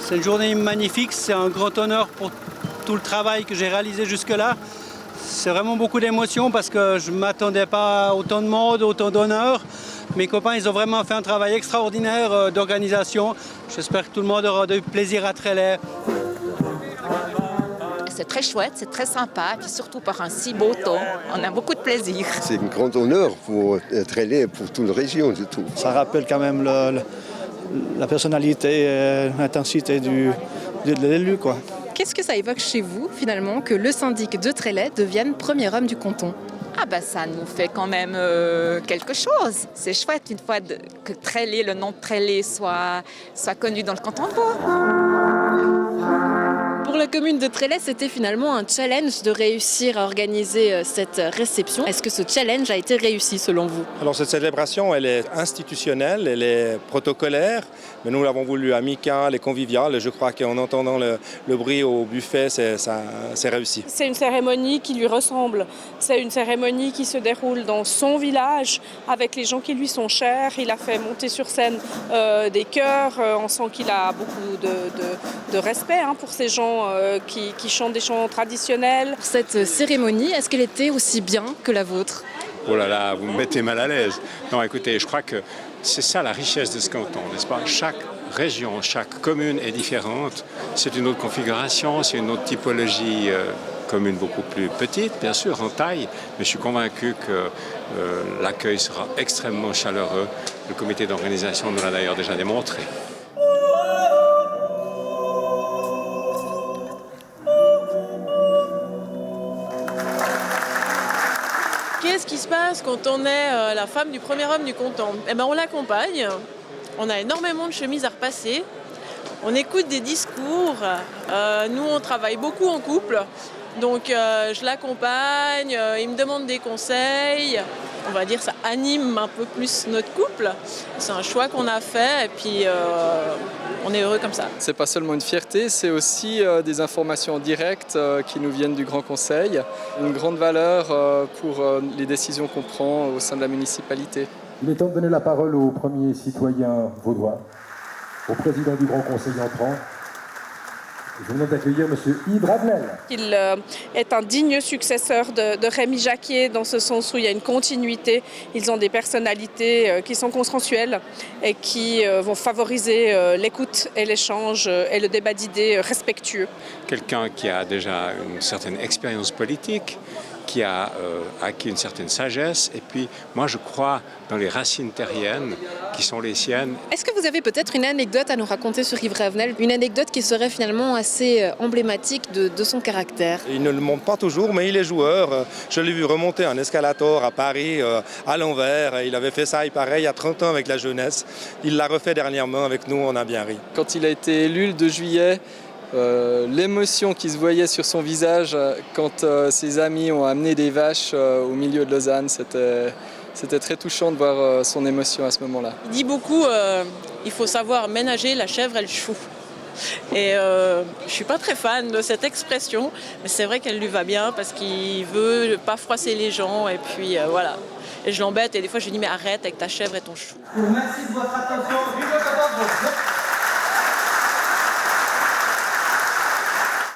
C'est une journée magnifique, c'est un grand honneur pour tout le travail que j'ai réalisé jusque-là. C'est vraiment beaucoup d'émotions parce que je ne m'attendais pas à autant de monde, autant d'honneur. Mes copains, ils ont vraiment fait un travail extraordinaire d'organisation. J'espère que tout le monde aura du plaisir à Trélay. C'est très chouette, c'est très sympa, et puis surtout par un si beau temps, on a beaucoup de plaisir. C'est un grand honneur pour Trélay et pour toute la région du tout. Ça rappelle quand même la personnalité et l'intensité de l'élu, quoi. Qu'est-ce que ça évoque chez vous, finalement, que le syndic de Trélay devienne premier homme du canton ? Ah ben ça nous fait quand même quelque chose. C'est chouette une fois que Trélay, le nom de Trélay soit connu dans le canton de Vaud. Pour la commune de Trélay, c'était finalement un challenge de réussir à organiser cette réception. Est-ce que ce challenge a été réussi selon vous ? Alors cette célébration, elle est institutionnelle, elle est protocolaire, mais nous l'avons voulu amicale et conviviale. Et je crois qu'en entendant le bruit au buffet, c'est réussi. C'est une cérémonie qui lui ressemble. C'est une cérémonie qui se déroule dans son village avec les gens qui lui sont chers. Il a fait monter sur scène des chœurs. On sent qu'il a beaucoup de respect pour ces gens qui chantent des chants traditionnels. Cette cérémonie, est-ce qu'elle était aussi bien que la vôtre ? Oh là là, vous me mettez mal à l'aise. Non, écoutez, je crois que c'est ça la richesse de ce canton, n'est-ce pas ? Chaque région, chaque commune est différente. C'est une autre configuration, c'est une autre typologie commune beaucoup plus petite, bien sûr, en taille. Mais je suis convaincu que l'accueil sera extrêmement chaleureux. Le comité d'organisation nous l'a d'ailleurs déjà démontré. Qu'est-ce qui se passe quand on est la femme du premier homme du canton ? Eh ben, on l'accompagne, on a énormément de chemises à repasser, on écoute des discours, nous on travaille beaucoup en couple, donc je l'accompagne, il me demande des conseils, on va dire ça anime un peu plus notre couple, c'est un choix qu'on a fait et puis on est heureux comme ça. C'est pas seulement une fierté, c'est aussi des informations directes qui nous viennent du Grand Conseil. Une grande valeur pour les décisions qu'on prend au sein de la municipalité. Il est temps de donner la parole au premier citoyen vaudois, au président du Grand Conseil entrant. Je vous demande d'accueillir M. Yves Ravenel. Il est un digne successeur de Rémi Jacquier dans ce sens où il y a une continuité. Ils ont des personnalités qui sont consensuelles et qui vont favoriser l'écoute et l'échange et le débat d'idées respectueux. Quelqu'un qui a déjà une certaine expérience politique, qui a acquis une certaine sagesse. Et puis, moi, je crois dans les racines terriennes qui sont les siennes. Est-ce que vous avez peut-être une anecdote à nous raconter sur Yves Ravenel ? Une anecdote qui serait finalement assez emblématique de son caractère ? Il ne le montre pas toujours, mais il est joueur. Je l'ai vu remonter un escalator à Paris à l'envers. Il avait fait ça, il paraît, il y a 30 ans avec la jeunesse. Il l'a refait dernièrement avec nous, on a bien ri. Quand il a été élu le 2 juillet, l'émotion qui se voyait sur son visage quand ses amis ont amené des vaches au milieu de Lausanne, c'était très touchant de voir son émotion à ce moment-là. Il dit beaucoup, il faut savoir ménager la chèvre et le chou. Et je ne suis pas très fan de cette expression, mais c'est vrai qu'elle lui va bien parce qu'il veut pas froisser les gens et puis voilà. Et je l'embête et des fois je lui dis mais arrête avec ta chèvre et ton chou. Merci de votre attention.